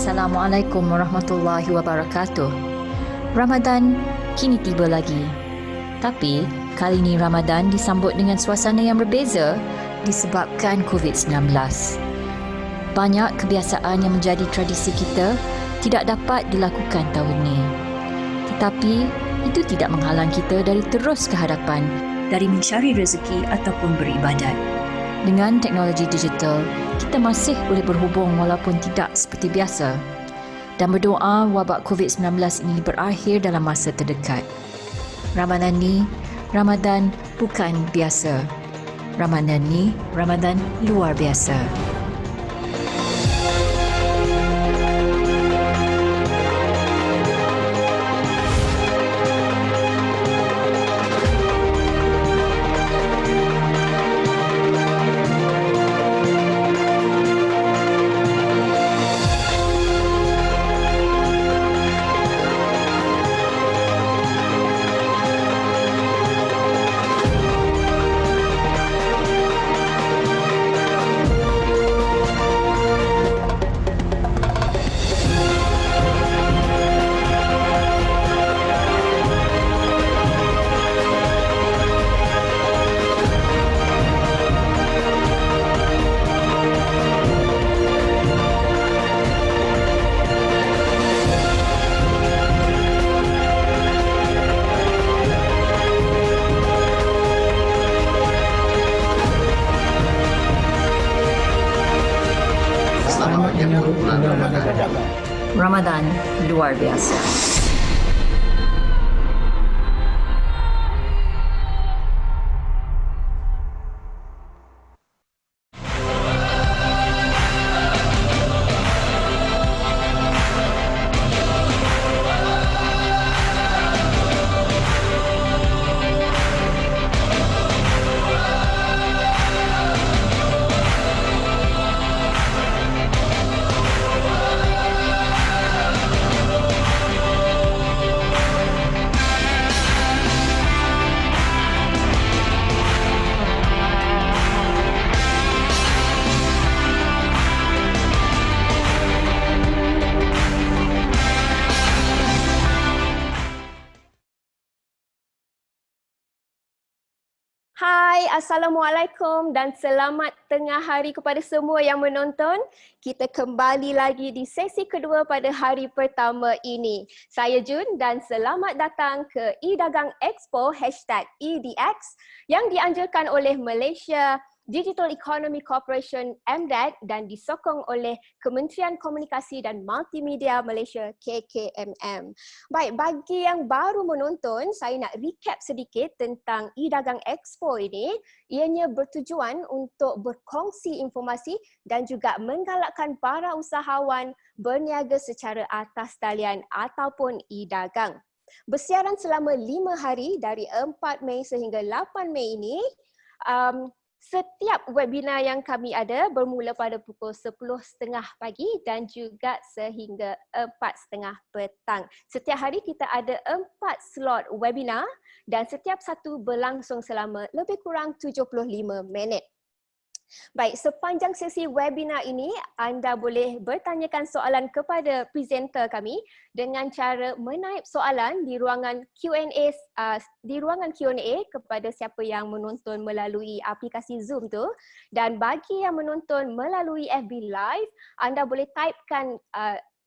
Assalamualaikum warahmatullahi wabarakatuh. Ramadan kini tiba lagi. Tapi kali ini Ramadan disambut dengan suasana yang berbeza disebabkan COVID-19. Banyak kebiasaan yang menjadi tradisi kita tidak dapat dilakukan tahun ini. Tetapi itu tidak menghalang kita dari terus ke hadapan, dari mencari rezeki ataupun beribadat. Dengan teknologi digital, kita masih boleh berhubung walaupun tidak seperti biasa. Dan berdoa wabak COVID-19 ini berakhir dalam masa terdekat. Ramadan ni, Ramadan bukan biasa. Ramadan ni, Ramadan luar biasa. Ramadan luar biasa. Hai, Assalamualaikum dan selamat tengah hari kepada semua yang menonton. Kita kembali lagi di sesi kedua pada hari pertama ini. Saya Jun dan selamat datang ke eDagang Expo #EDX yang dianjurkan oleh Malaysia Digital Economy Corporation MDEC dan disokong oleh Kementerian Komunikasi dan Multimedia Malaysia KKMM. Baik, bagi yang baru menonton, saya nak recap sedikit tentang eDagang Expo ini. Ianya bertujuan untuk berkongsi informasi dan juga menggalakkan para usahawan berniaga secara atas talian ataupun eDagang. Bersiaran selama 5 hari dari 4 Mei sehingga 8 Mei ini. Setiap webinar yang kami ada bermula pada pukul 10.30 pagi dan juga sehingga 4.30 petang. Setiap hari kita ada 4 slot webinar dan setiap satu berlangsung selama lebih kurang 75 minit. Baik, sepanjang sesi webinar ini anda boleh bertanyakan soalan kepada presenter kami dengan cara menaip soalan di ruangan Q&A kepada siapa yang menonton melalui aplikasi Zoom tu, dan bagi yang menonton melalui FB Live anda boleh typekan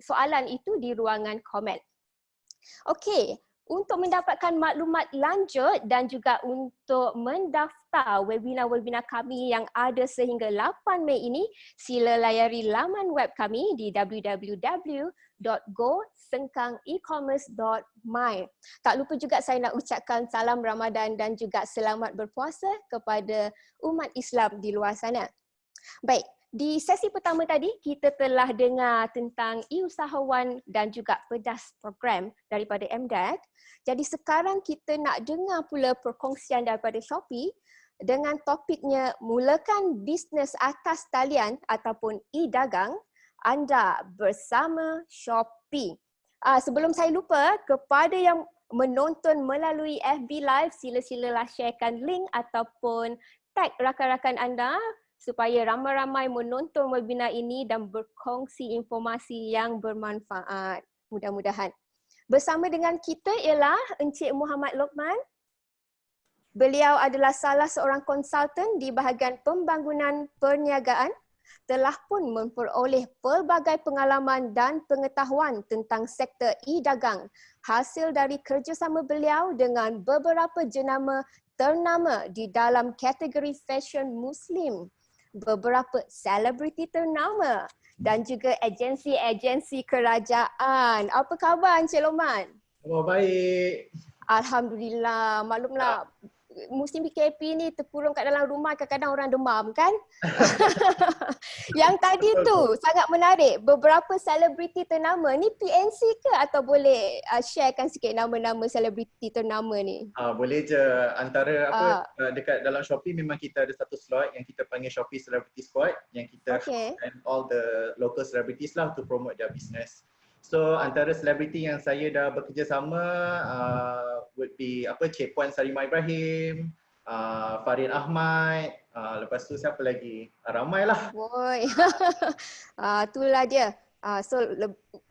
soalan itu di ruangan komen. Okey, untuk mendapatkan maklumat lanjut dan juga untuk mendaftar webinar-webinar kami yang ada sehingga 8 Mei ini, sila layari laman web kami di www.go-sengkang-ecommerce.my. Tak lupa juga saya nak ucapkan salam Ramadan dan juga selamat berpuasa kepada umat Islam di luar sana. Baik, di sesi pertama tadi kita telah dengar tentang e-usahawan dan juga pedas program daripada MDEC. Jadi sekarang kita nak dengar pula perkongsian daripada Shopee dengan topiknya mulakan bisnes atas talian ataupun e-dagang anda bersama Shopee. Sebelum saya lupa, kepada yang menonton melalui FB Live, sila-silalah sharekan link ataupun tag rakan-rakan anda supaya ramai-ramai menonton webinar ini dan berkongsi informasi yang bermanfaat. Mudah-mudahan. Bersama dengan kita ialah Encik Muhammad Lokman. Beliau adalah salah seorang konsultan di bahagian pembangunan perniagaan, telah pun memperoleh pelbagai pengalaman dan pengetahuan tentang sektor e-dagang hasil dari kerjasama beliau dengan beberapa jenama ternama di dalam kategori fashion Muslim, beberapa selebriti ternama dan juga agensi-agensi kerajaan. Apa khabar Encik Lokman? Oh, baik. Alhamdulillah, maklumlah musim PKP ni terkurung kat dalam rumah, kadang-kadang orang demam kan. Yang tadi tu sangat menarik, beberapa selebriti ternama ni PNC ke atau boleh sharekan sikit nama-nama selebriti ternama ni? Boleh je. Antara dekat dalam Shopee memang kita ada satu slot yang kita panggil Shopee Celebrity Squad yang kita and all the local celebrities lah to promote their business. So antara selebriti yang saya dah bekerjasama would be Cik Puan Sarimah Ibrahim, Farid Ahmad, lepas tu siapa lagi? Ramai lah. Boy. Itulah dia. So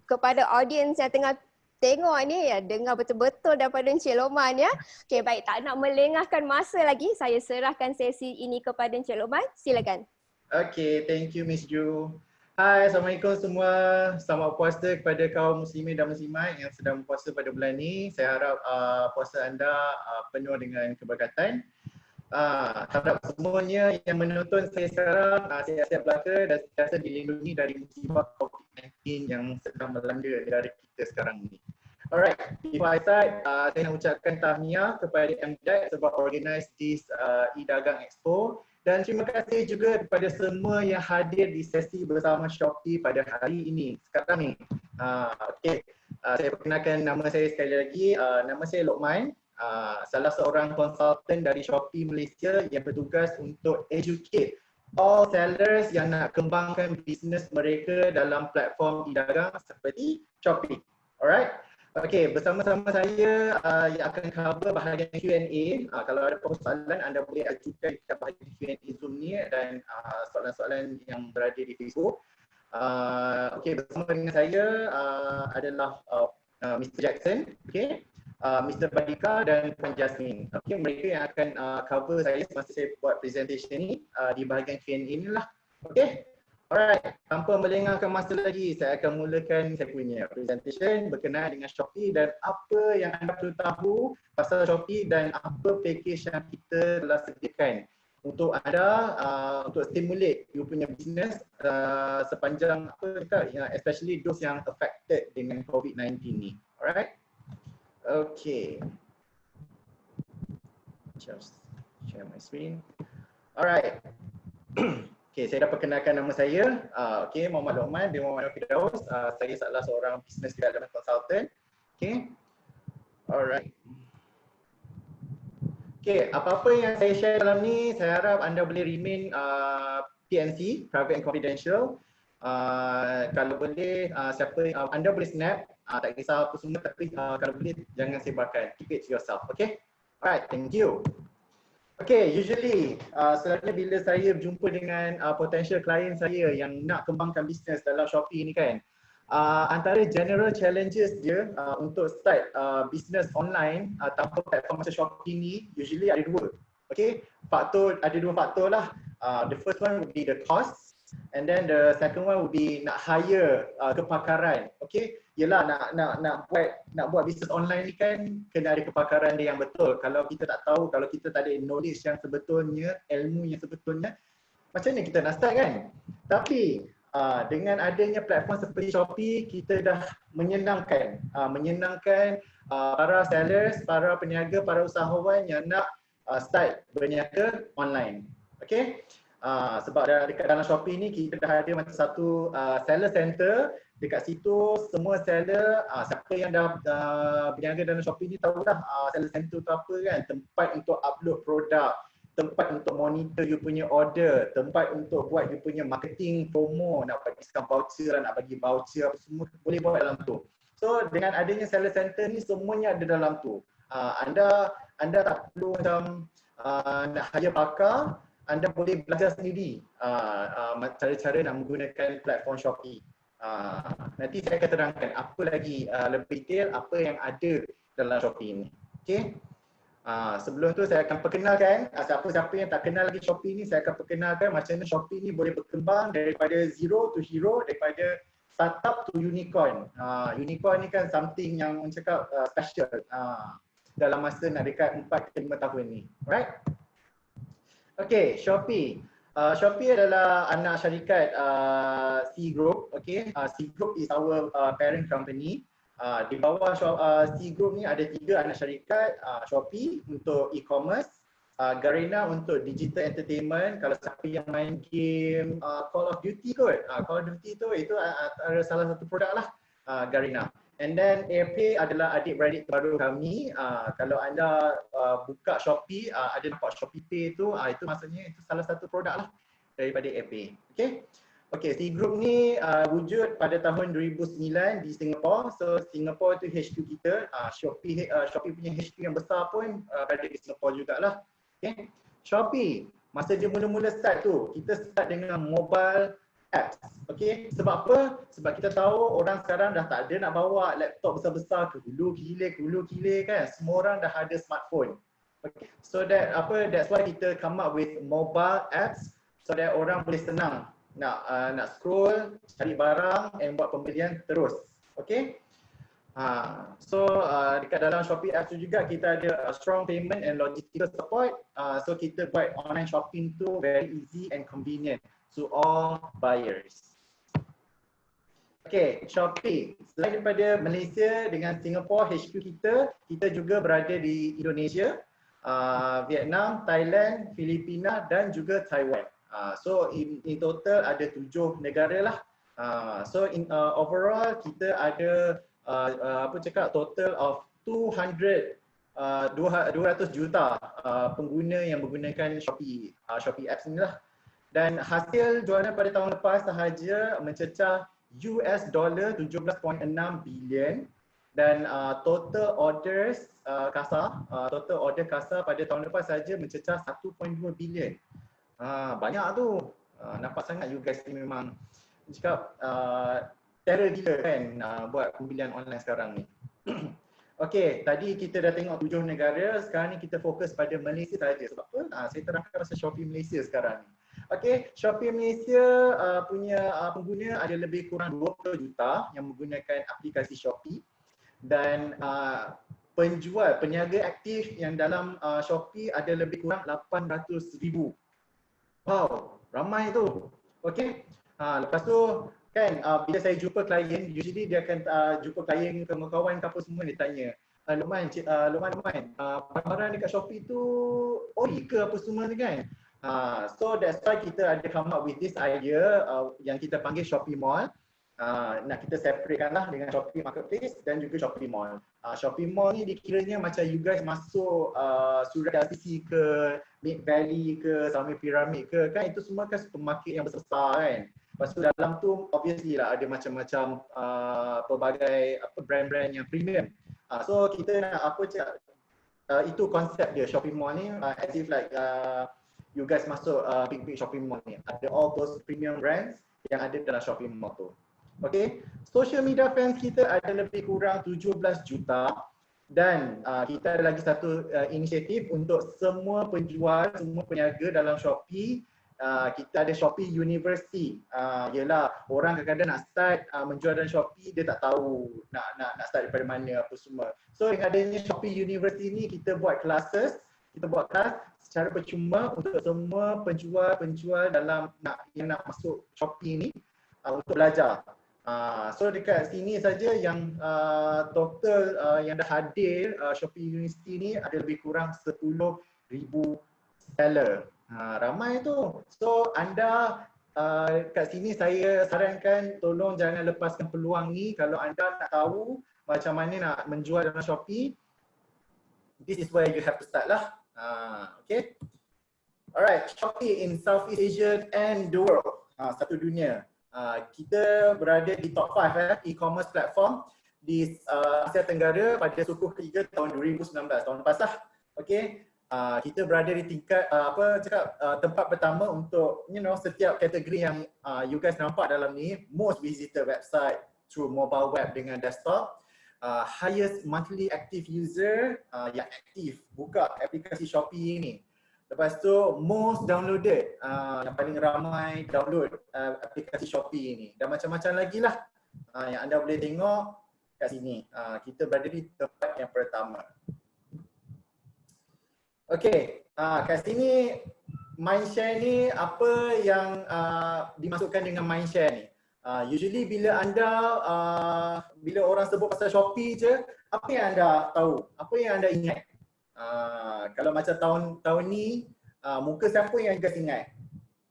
kepada audience yang tengah tengok ni, ya, dengar betul-betul daripada Encik Lokman ya. Okey, baik, tak nak melengahkan masa lagi, saya serahkan sesi ini kepada Encik Lokman. Silakan. Okay, thank you Miss Ju. Hai, Assalamualaikum semua. Selamat puasa kepada kaum muslimin dan muslimat yang sedang berpuasa pada bulan ini. Saya harap puasa anda penuh dengan keberkatan. Harap semuanya yang menonton saya sekarang sihat-sihat belaka dan sentiasa dilindungi dari musibah COVID-19 yang sedang melanda negara kita sekarang ini. Alright, before I start, saya nak ucapkan tahniah kepada MDAC sebab organize this e-dagang expo. Dan terima kasih juga kepada semua yang hadir di sesi bersama Shopee pada hari ini, sekarang ni. Saya perkenalkan nama saya sekali lagi. Nama saya Lokman, salah seorang konsultan dari Shopee Malaysia yang bertugas untuk educate all sellers yang nak kembangkan bisnes mereka dalam platform e-dagang seperti Shopee. Alright. Okey, bersama-sama saya yang akan cover bahagian Q&A. Kalau ada soalan, anda boleh ajukan dekat bahagian Q&A Zoom ni dan soalan-soalan yang berada di Facebook. Okey, bersama dengan saya adalah Mr. Jackson, Mr. Badika dan Puan Jasmine. Okey, mereka yang akan cover saya semasa saya buat presentation ni di bahagian Q&A ni lah. Okey. Alright, tanpa melengahkan masa lagi, saya akan mulakan saya punya presentation berkenaan dengan Shopee dan apa yang anda perlu tahu pasal Shopee dan apa package yang kita telah sediakan untuk anda untuk stimulate you punya business sepanjang especially those yang affected dengan COVID-19 ni. Alright. Okay. Just share my screen. Alright. Okay, saya dah perkenalkan nama saya. Muhammad Lokman bin Muhammad Firdaus. Saya salah seorang business development consultant. Okay. Alright. Okay, apa-apa yang saya share dalam ni, saya harap anda boleh remain PNC, private and confidential. Kalau boleh, anda boleh snap, tak kisah apa semua, tapi kalau boleh jangan sebarkan. Keep it to yourself, okay? Alright, thank you. Okay, usually selalunya bila saya berjumpa dengan potential client saya yang nak kembangkan bisnes dalam Shopee ni kan, antara general challenges dia untuk start bisnes online tanpa platform macam Shopee ni usually ada dua. Okay, ada dua faktor lah. The first one would be the cost and then the second one would be nak hire kepakaran. Okay, yelah nak buat bisnes online ni kan kena ada kepakaran dia yang betul. Kalau kita tak tahu, kalau kita tak ada knowledge yang sebetulnya, ilmu yang sebetulnya, macam mana kita nak start kan? Tapi dengan adanya platform seperti Shopee, kita dah menyenangkan para sellers, para peniaga, para usahawan yang nak start berniaga online. Okay? Sebab dekat dalam Shopee ni kita dah ada macam satu seller center. Dekat situ semua seller, siapa yang dah berniaga dalam Shopee ni tahu dah seller center tu apa kan. Tempat untuk upload produk, tempat untuk monitor you punya order, tempat untuk buat you punya marketing promo, nak bagi diskaun voucher, nak bagi voucher apa semua boleh buat dalam tu. So dengan adanya seller center ni semuanya ada dalam tu. Anda tak perlu macam nak hire pakar anda boleh belajar sendiri cara-cara nak menggunakan platform Shopee. Nanti saya akan terangkan apa lagi lebih detail apa yang ada dalam Shopee ini. Okey. Sebelum tu saya akan perkenalkan siapa-siapa yang tak kenal lagi Shopee ni, saya akan perkenalkan macam mana Shopee ni boleh berkembang daripada zero to hero, daripada startup to unicorn. Unicorn ni kan something yang orang cakap special dalam masa nak dekat 4 ke 5 tahun ni. Right? Okay, Shopee. Shopee adalah anak syarikat C Group. Okay, C Group is our parent company. Di bawah C Group ni ada 3 anak syarikat, Shopee untuk e-commerce, Garena untuk digital entertainment. Kalau siapa yang main game Call of Duty kot, Call of Duty tu itu ada salah satu produk lah, Garena. And then AirPay adalah adik-beradik terbaru kami. Kalau anda buka Shopee, ada nampak Shopee Pay tu, itu maksudnya itu salah satu produk lah daripada AirPay. Okay. Okay, C Group ni wujud pada tahun 2009 di Singapore. So Singapore tu HQ kita. Shopee punya HQ yang besar pun berada di Singapore jugalah. Okay. Shopee, masa dia mula-mula start tu, kita start dengan mobile apps. Okay, sebab apa? Sebab kita tahu orang sekarang dah tak ada nak bawa laptop besar-besar ke hulu kilir kan. Semua orang dah ada smartphone. Okay. So that's why kita come up with mobile apps so that orang boleh senang nak scroll, cari barang and buat pembelian terus. Okay. So dekat dalam Shopee apps tu juga kita ada strong payment and logistical support. So kita buat online shopping tu very easy and convenient to all buyers. Okay, Shopee. Selain daripada Malaysia dengan Singapore HQ kita juga berada di Indonesia, Vietnam, Thailand, Filipina dan juga Taiwan. So in total ada 7 negara lah. So overall kita ada total of 200 juta pengguna yang menggunakan Shopee apps ni lah. Dan hasil jualan pada tahun lepas sahaja mencecah $17.6 bilion dan total order kasa pada tahun lepas sahaja mencecah 1.2 bilion. Banyak tu. Nampak sangat you guys ni memang cakap terror gila kan buat pembelian online sekarang ni. Okey, tadi kita dah tengok 7 negara, sekarang ni kita fokus pada Malaysia saja. Sebab apa? Saya terangkan pasal Shopee Malaysia sekarang ni. Okey, Shopee Malaysia punya pengguna ada lebih kurang 20 juta yang menggunakan aplikasi Shopee dan peniaga aktif yang dalam Shopee ada lebih kurang 800,000. Wow, ramai tu. Okey. Lepas tu kan bila saya jumpa klien, usually dia akan jumpa klien kawan-kawan ke apa semua, dia tanya, Luqman, barang-barang dekat Shopee tu ori ke apa semua ni kan. So that's why kita ada come up with this idea yang kita panggil Shopee Mall. Nak kita separatekan lah dengan Shopee Marketplace dan juga Shopee Mall. Shopee Mall ni dikiranya macam you guys masuk Surat LCC ke Mid Valley ke Samir Pyramid ke, kan itu semua kan supermarket yang besar kan. Lepas tu dalam tu obviously lah ada macam-macam pelbagai brand-brand yang premium. So kita nak itu konsep dia Shopee Mall ni, as if like you guys masuk big shopping mall ni. Ada all those premium brands yang ada dalam Shopee Mall tu. Okay, social media fans kita ada lebih kurang 17 juta dan kita ada lagi satu inisiatif untuk semua penjual, semua peniaga dalam Shopee. Kita ada Shopee University. Yelah, orang kadang-kadang nak start menjual dalam Shopee, dia tak tahu nak start daripada mana apa semua. So dengan adanya Shopee University ni kita buat kelas secara percuma untuk semua penjual dalam yang nak masuk Shopee ni untuk belajar. So dekat sini saja yang total yang dah hadir Shopee University ni ada lebih kurang 10,000 seller. Ramai tu. So anda kat sini saya sarankan tolong jangan lepaskan peluang ni. Kalau anda nak tahu macam mana nak menjual dalam Shopee, this is where you have to start lah. Okay. Alright, Shopee in Southeast Asia and the world. Satu dunia. Kita berada di top 5 e-commerce platform di Asia Tenggara pada sukuh ketiga tahun 2019, tahun lepas lah. Okay. kita berada di tingkat tempat pertama untuk setiap kategori yang you guys nampak dalam ni, most visitor website through mobile web dengan desktop, highest monthly active user yang aktif buka aplikasi Shopee ni. Lepas tu most downloaded, yang paling ramai download aplikasi Shopee ni, dan macam-macam lagi lah yang anda boleh tengok kat sini. Kita berada di tempat yang pertama. Okey, kat sini Mindshare ni apa yang dimasukkan dengan Mindshare ni? Usually bila bila orang sebut pasal Shopee je, apa yang anda tahu? Apa yang anda ingat? Kalau macam tahun ni, muka siapa yang guys ingat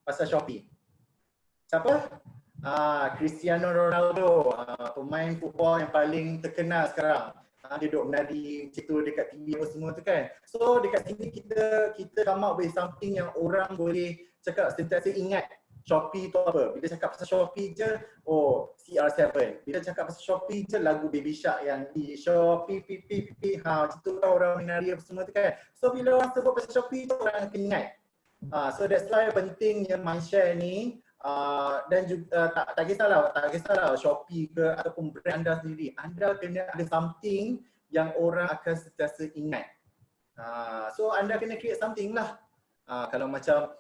pasal Shopee? Siapa? Cristiano Ronaldo, pemain football yang paling terkenal sekarang. Dia duduk menari macam tu dekat TV apa semua tu kan. So dekat sini kita come up with something yang orang boleh cakap sentiasa ingat Shopee tu apa. Bila cakap pasal Shopee je, oh CR7. Bila cakap pasal Shopee je, lagu Baby Shark yang di Shopee macam tu kan, orang menari apa semua tu kan. So bila orang sebut pasal Shopee tu, orang akan ingat. So that's why pentingnya Mindshare ni. Dan juga tak kisahlah Shopee ke ataupun brand anda sendiri, anda kena ada something yang orang akan sentiasa ingat. So anda kena create something lah. Kalau macam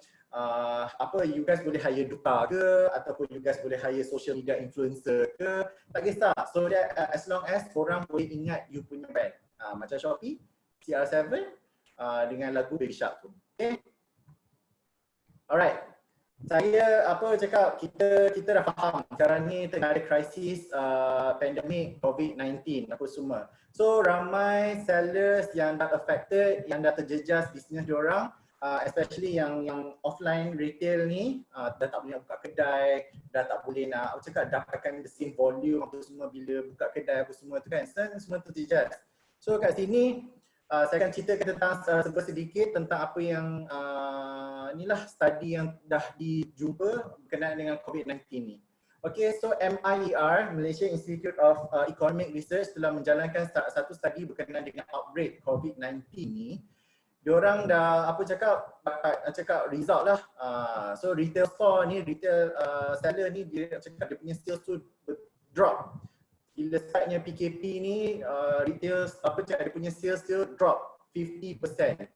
you guys boleh hire duta ke, ataupun you guys boleh hire social media influencer ke, tak kisah. So that as long as orang boleh ingat you punya brand. Macam Shopee, CR7 dengan lagu Baby Shark tu. Okay. Alright. Saya kita dah faham sekarang ni tengah ada krisis pandemik COVID-19 apa semua. So ramai sellers yang dah affected, yang dah terjejas bisnes diorang, especially yang offline retail ni, dah tak boleh buka kedai, dah tak boleh nak dapatkan the same volume apa semua bila buka kedai apa semua tu kan. Semua terjejas. So kat sini saya akan ceritakan tentang sedikit tentang apa yang inilah study yang dah dijumpa berkenaan dengan COVID-19 ni. Okay, so MIER, Malaysia Institute of Economic Research, telah menjalankan satu study berkenaan dengan outbreak COVID-19 ni. Diorang dah cakap result lah. So retail store ni, retail seller ni, dia cakap dia punya sales tu drop. Bila startnya PKP ni, retail dia punya sales tu drop 50%.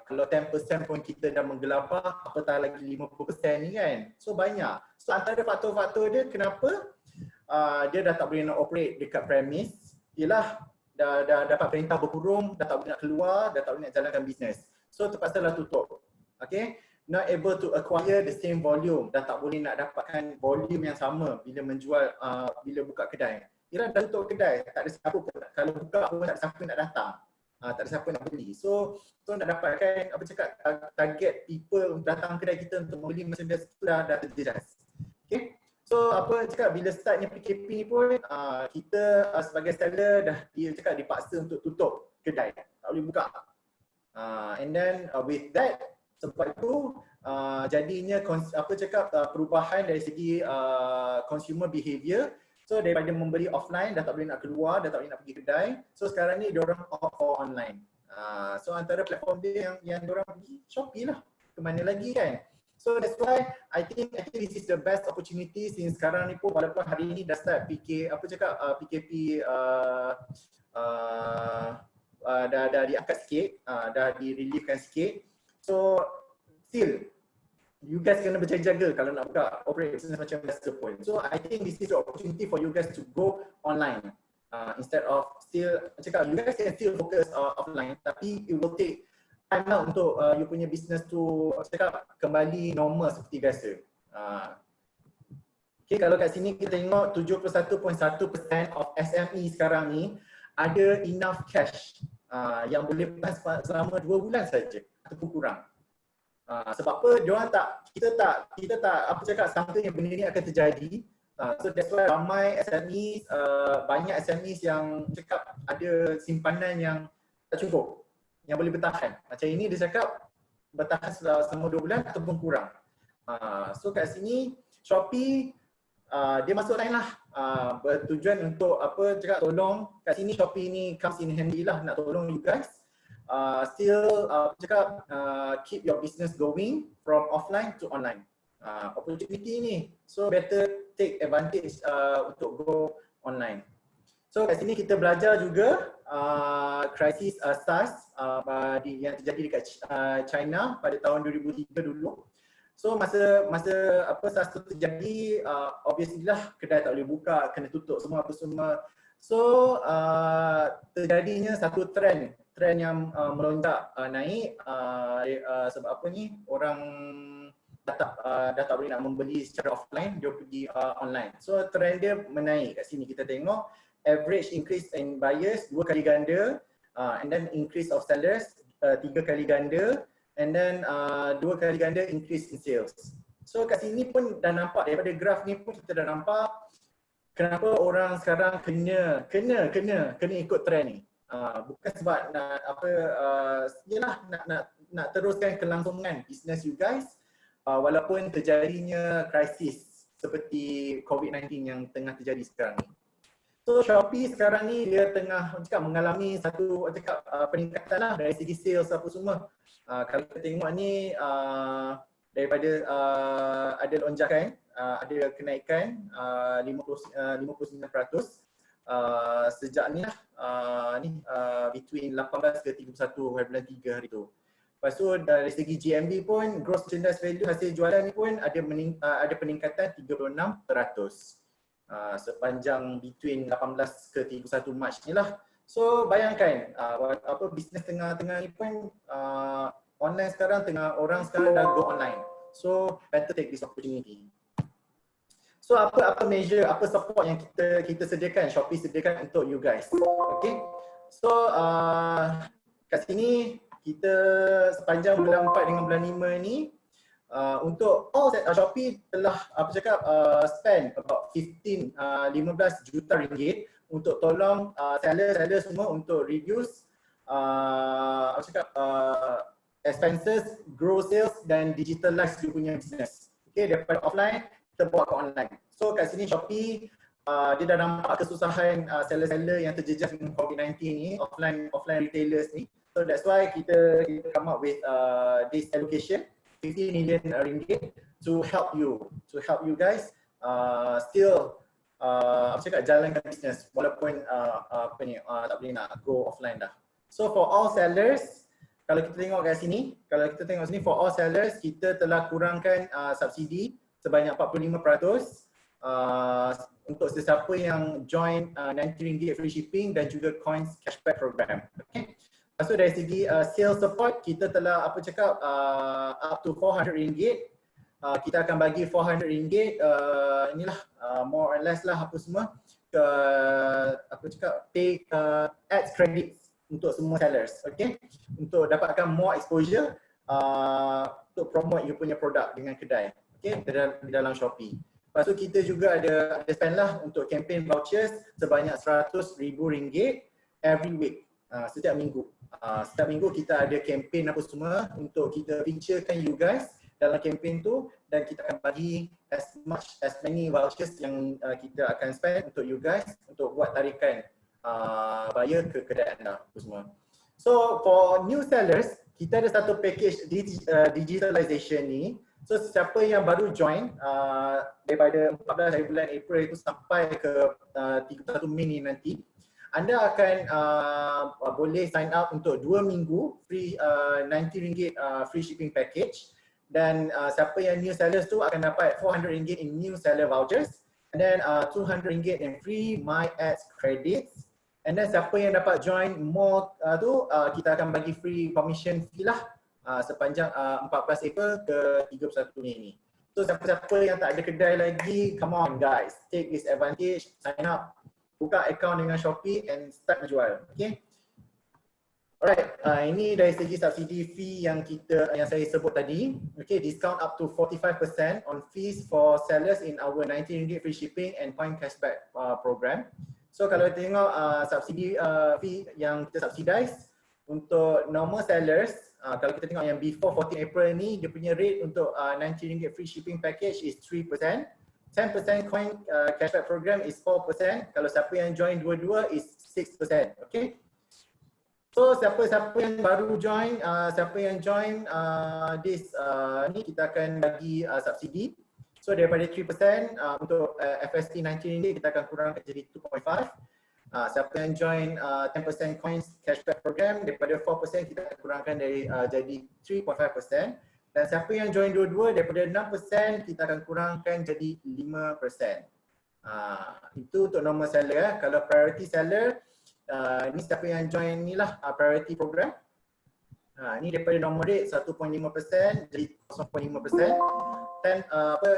Kalau 10% pun kita dah menggelapar, apatah lagi 50% ni kan. So banyak. So antara faktor-faktor dia kenapa dia dah tak boleh nak operate dekat premise, ialah dah dapat perintah berkurung, dah tak boleh nak keluar, dah tak boleh nak jalankan bisnes. So terpaksa lah tutup. Okay. Not able to acquire the same volume, dah tak boleh nak dapatkan volume yang sama bila menjual, bila buka kedai. Ialah dah tutup kedai, tak ada siapa pun, kalau buka pun tak ada siapa nak datang. Tak ada siapa nak beli. So nak dapatkan target people untuk datang kedai kita untuk membeli macam biasa dah terjejas. Okay. So bila startnya PKP ni pun kita sebagai seller dipaksa untuk tutup kedai, tak boleh buka. And then with that, sebab itu jadinya perubahan dari segi consumer behavior. So daripada membeli offline, dah tak boleh nak keluar, dah tak boleh nak pergi kedai. So sekarang ni diorang opt for online. So antara platform dia yang diorang pergi, Shopee lah. Kemana lagi kan? So that's why I think this is the best opportunity since sekarang ni pun, walaupun hari ni dah start PKP dah diangkat sikit, dah direliefkan sikit. So still you guys kena berjaga-jaga kalau nak buka operate business macam biasa pun. So I think this is the opportunity for you guys to go online instead of still you guys can still focus offline, tapi it will take time lah untuk you punya business tu kembali normal seperti biasa. Okay, kalau kat sini kita tengok 71.1% of SME sekarang ni ada enough cash yang boleh bertahan selama 2 bulan saja ataupun kurang. Sebab apa? Kita tak sangka yang benda ni akan terjadi. So that's why ramai SMEs, banyak SMEs yang cakap ada simpanan yang tak cukup, yang boleh bertahan. Macam ini dia cakap bertahan selama 2 bulan ataupun kurang. So kat sini Shopee dia masuk line lah, bertujuan untuk tolong. Kat sini Shopee ni comes in handy lah nak tolong you guys still keep your business going from offline to online. Opportunity ni, so better take advantage untuk go online. So kat sini kita belajar juga krisis SARS yang terjadi dekat China pada tahun 2003 dulu. So masa SARS tu terjadi, obviously lah kedai tak boleh buka, kena tutup semua apa semua. So terjadinya satu trend yang melonjak naik sebab apa ni, orang dah tak boleh nak membeli secara offline, dia pergi online. So trend dia menaik. Kat sini kita tengok average increase in buyers 2 kali ganda, and then increase of sellers 3 kali ganda, and then 2 kali ganda increase in sales. So kat sini pun dah nampak, daripada graf ni pun kita dah nampak kenapa orang sekarang kena ikut trend ni. Bukan sebab nak teruskan kelangsungan business you guys, walaupun terjadinya krisis seperti COVID-19 yang tengah terjadi sekarang ni. So Shopee sekarang ni dia tengah mengalami satu peningkatan lah dari segi sales apa semua. Kalau kita tengok ni daripada ada lonjakan, ada kenaikan 59% sejak ni lah between 18 ke 31 bulan 3 hari tu. Lepas tu dari segi GMV pun, gross merchandise value hasil jualan ni pun ada peningkatan 36% sepanjang between 18 ke 31 Mac ni lah. So bayangkan bisnes tengah-tengah ni pun online sekarang, orang sekarang dah go online. So better take this opportunity. So apa measure, apa support yang kita sediakan, Shopee sediakan untuk you guys. Okay. So kat sini kita sepanjang bulan 4 dengan bulan 5 ni untuk Shopee telah spend about 15 juta ringgit untuk tolong seller semua untuk reduce expenses, grow sales dan digitalize dia punya business. Okay, daripada offline kita bawa ke online. So kat sini Shopee dia dah nampak kesusahan seller-seller yang terjejas dengan COVID-19 ni, offline retailers ni. So that's why kita come up with this allocation 50 million ringgit to help you guys still jalankan business walaupun tak boleh nak go offline dah. So for all sellers, kalau kita tengok kat sini, for all sellers kita telah kurangkan subsidi sebanyak 45% untuk sesiapa yang join RM90 free shipping dan juga coins cashback program. Okay. Lepas tu dari segi sales support, kita telah up to RM400. Kita akan bagi RM400 inilah more or less lah apa semua pay ads credits untuk semua sellers, okay, untuk dapatkan more exposure untuk promote you punya produk dengan kedai, okay, di dalam Shopee. Lepas tu kita juga ada spend lah untuk campaign vouchers sebanyak RM100,000 every week, setiap minggu. Setiap minggu kita ada campaign apa semua untuk kita featurekan you guys dalam campaign tu, dan kita akan bagi as many vouchers yang kita akan spend untuk you guys untuk buat tarikan buyer ke kedai anda apa semua. So for new sellers, kita ada satu package digitalization ni. So siapa yang baru join daripada 14 hari bulan April itu sampai ke 31 Mei ni nanti, anda akan boleh sign up untuk 2 minggu free RM90 free shipping package, dan siapa yang new sellers tu akan dapat RM400 in new seller vouchers, and then RM200 in free My Ads credits, and then siapa yang dapat join more kita akan bagi free commission fee lah sepanjang 14 April ke 31 Mei ni. So siapa-siapa yang tak ada kedai lagi, come on guys, take this advantage, sign up, buka account dengan Shopee and start menjual. Okay. Alright, ini dari segi subsidi fee yang saya sebut tadi. Okay, discount up to 45% on fees for sellers in our RM90 free shipping and point cashback program. So kalau tengok subsidi fee yang kita subsidize untuk normal sellers, kalau kita tengok yang before 14 April ni, dia punya rate untuk RM90 free shipping package is 3%. 10% coin cashback program is 4%. Kalau siapa yang join dua-dua is 6%. Okay. So siapa-siapa yang baru join, siapa yang join this ni kita akan bagi subsidi. So daripada 3% untuk FSP RM19 kita akan kurangkan jadi 2.5. Siapa yang join 10% coins cashback program daripada 4% kita akan kurangkan dari jadi 3.5%. Dan siapa yang join dua-dua daripada 6% kita akan kurangkan jadi 5%. Itu untuk normal seller. Kalau priority seller, ni siapa yang join ni lah priority program. Ni daripada normal rate 1.5% jadi 0.5%.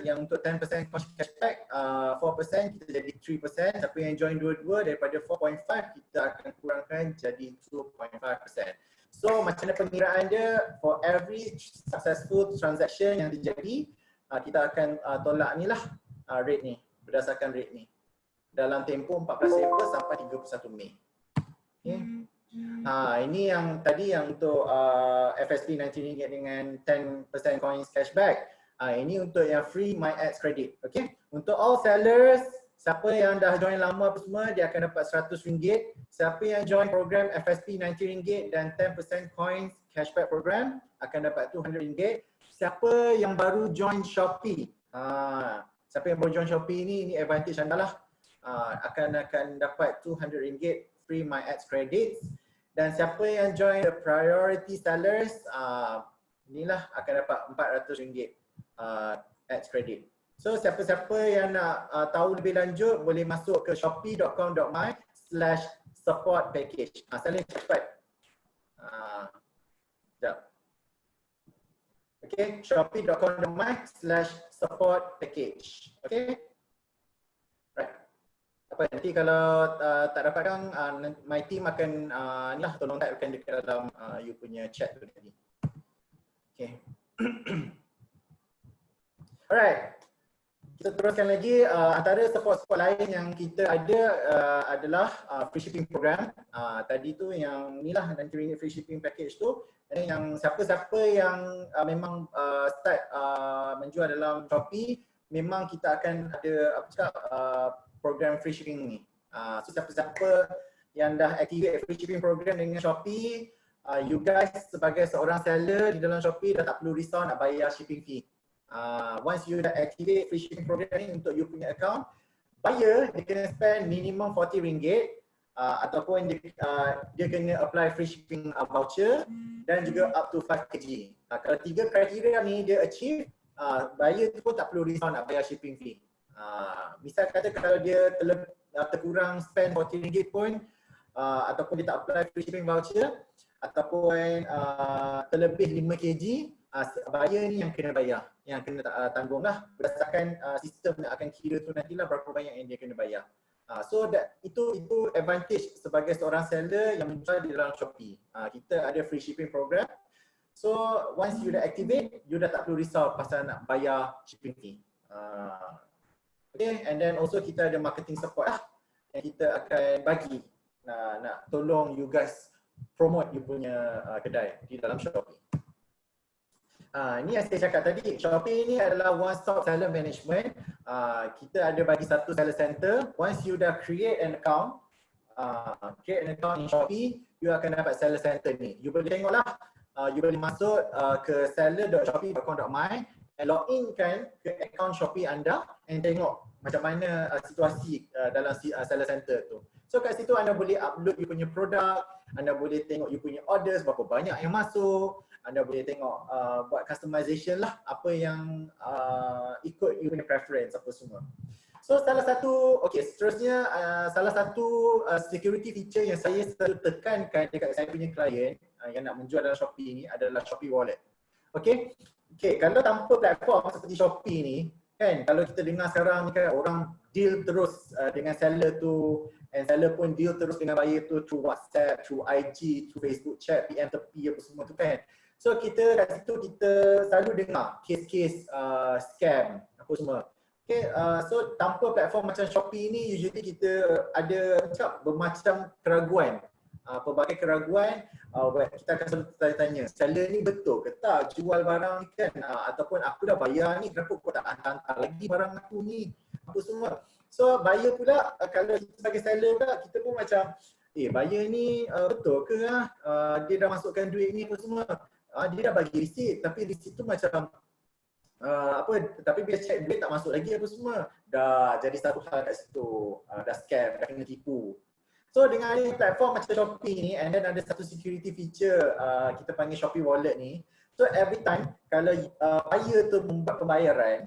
Yang untuk 10% cashback 4% kita jadi 3%. Siapa yang join dua-dua daripada 4.5 kita akan kurangkan jadi 2.5%. So macam mana pengiraan dia, for every successful transaction yang terjadi kita akan tolak ni lah rate ni, berdasarkan rate ni dalam tempoh 14 April sampai 31 Mei. Okay. Ini yang tadi yang untuk FSP RM19 dengan 10% coins cashback. Ini untuk yang free My Ads credit. Okay. Untuk all sellers, siapa yang dah join lama apa semua, dia akan dapat RM100. Siapa yang join program FSP RM19 dan 10% coins cashback program akan dapat RM200. Siapa yang baru join Shopee, siapa yang baru join Shopee ni advantage anda lah. Akan dapat RM200 free My Ads credits. Dan siapa yang join the priority sellers, inilah akan dapat RM400 ads credit. So siapa-siapa yang nak tahu lebih lanjut boleh masuk ke shopee.com.my/support package. Saling cepat. Sekejap. Okay, shopee.com.my/support package. Okay. Right. Apa nanti kalau tak dapat kan my team akan ni lah tolong typekan dekat dalam you punya chat tu tadi. Okay. Alright. Kita teruskan lagi, antara support lain yang kita ada adalah free shipping program. Tadi tu yang ni lah RM90 free shipping package tu. Dan yang siapa-siapa yang memang start menjual dalam Shopee, memang kita akan ada program free shipping ni. So siapa-siapa yang dah activate free shipping program dengan Shopee, you guys sebagai seorang seller di dalam Shopee dah tak perlu risau nak bayar shipping fee. Once you dah activate free shipping program ni untuk you punya account, buyer dia kena spend minimum RM40 ataupun dia kena apply free shipping voucher dan juga up to 5 kg. Kalau 3 kriteria ni dia achieve, buyer tu pun tak perlu risau nak bayar shipping fee. Misal kata kalau dia terkurang spend RM40 pun ataupun dia tak apply free shipping voucher ataupun terlebih 5 kg, buyer ni yang kena bayar, yang kena tanggung lah berdasarkan sistem yang akan kira tu nantilah berapa banyak yang dia kena bayar. So itu advantage sebagai seorang seller yang menjual di dalam Shopee. Kita ada free shipping program. So once you dah activate, you dah tak perlu risau pasal nak bayar shipping fee. Okay, and then also kita ada marketing support lah yang kita akan bagi nak tolong you guys promote you punya kedai di dalam Shopee. Ini yang saya cakap tadi, Shopee ni adalah one stop seller management. Kita ada bagi satu seller center. Once you dah create an account in Shopee, you akan dapat seller center ni. You boleh tengoklah, you boleh masuk ke seller.shopee.com.my and login kan ke account Shopee anda and tengok macam mana situasi dalam seller center tu. So kat situ anda boleh upload you punya produk, anda boleh tengok you punya orders, berapa banyak yang masuk, anda boleh tengok buat customization lah apa yang ikut you punya preference apa semua. So salah satu, seterusnya salah satu security feature yang saya selalu tekankan dekat saya punya klien yang nak menjual dalam Shopee ni adalah Shopee Wallet. Okay, kalau tanpa platform seperti Shopee ni kan, kalau kita dengar sekarang ni kan orang deal terus dengan seller tu, and seller pun deal terus dengan buyer tu through WhatsApp, through IG, through Facebook chat, PM tepi apa semua tu kan. So kita kat situ kita selalu dengar kes-kes scam apa semua. Okay, so tanpa platform macam Shopee ni usually kita ada bermacam keraguan. Pelbagai keraguan, kita akan selalu tanya, seller ni betul ke tak jual barang ni kan, ataupun aku dah bayar ni kenapa kau tak hantar lagi barang aku ni apa semua. So buyer pula, kalau kita sebagai seller pula kita pun macam buyer ni betul ke dia dah masukkan duit ni apa semua. Dia dah bagi receipt tapi receipt tu macam tapi bila check duit tak masuk lagi apa semua. Dah jadi satu hal kat situ. Dah scam, dah kena tipu. So dengan ada platform macam Shopee ni, and then ada satu security feature kita panggil Shopee Wallet ni. So every time kalau buyer tu membuat pembayaran,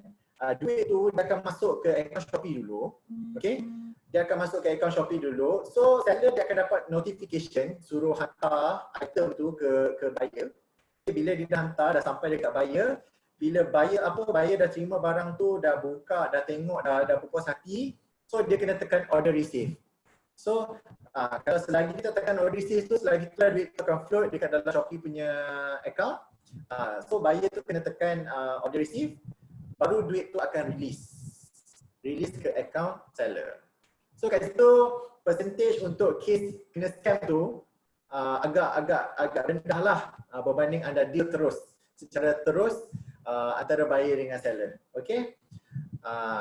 duit tu dia akan masuk ke akaun Shopee dulu. Okay? Dia akan masuk ke akaun Shopee dulu. So seller dia akan dapat notification suruh hantar item tu ke buyer. Bila dia dah hantar, dah sampai dekat buyer, bila buyer dah terima barang tu, dah buka, dah tengok, dah berpuas hati, so dia kena tekan order receive. So kalau selagi kita tekan order receive tu, selagi itulah duit tu akan float dekat dalam Shopee punya account. So buyer tu kena tekan order receive, baru duit tu akan release ke account seller. So kat situ percentage untuk case kena scam tu agak rendah lah berbanding anda deal secara terus antara buyer dengan seller. Okay.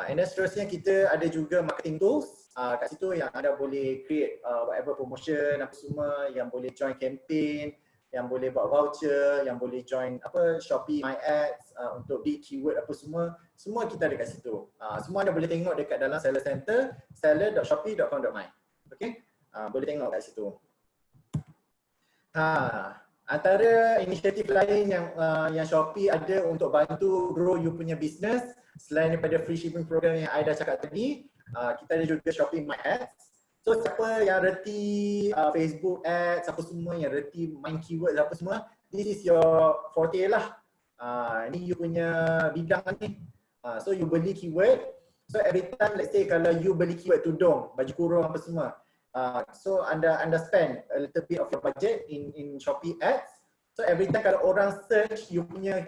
And then seterusnya kita ada juga marketing tools kat situ yang anda boleh create whatever promotion apa semua, yang boleh join campaign, yang boleh buat voucher, yang boleh join Shopee My Ads untuk bid keyword apa semua kita ada kat situ. Semua anda boleh tengok dekat dalam seller center seller.shopee.com.my. Okay. Boleh tengok kat situ. Antara inisiatif lain yang Shopee ada untuk bantu grow you punya business, selain daripada free shipping program yang I dah cakap tadi, kita ada juga Shopee My Ads. So siapa yang reti Facebook ads, apa semua yang reti main keyword apa semua, this is your forte lah. Ni you punya bidang ni. So you beli keyword, so every time let's say kalau you beli keyword tudung, baju kurung apa semua, so anda spend a little bit of your budget in Shopee ads. So every time kalau orang search you punya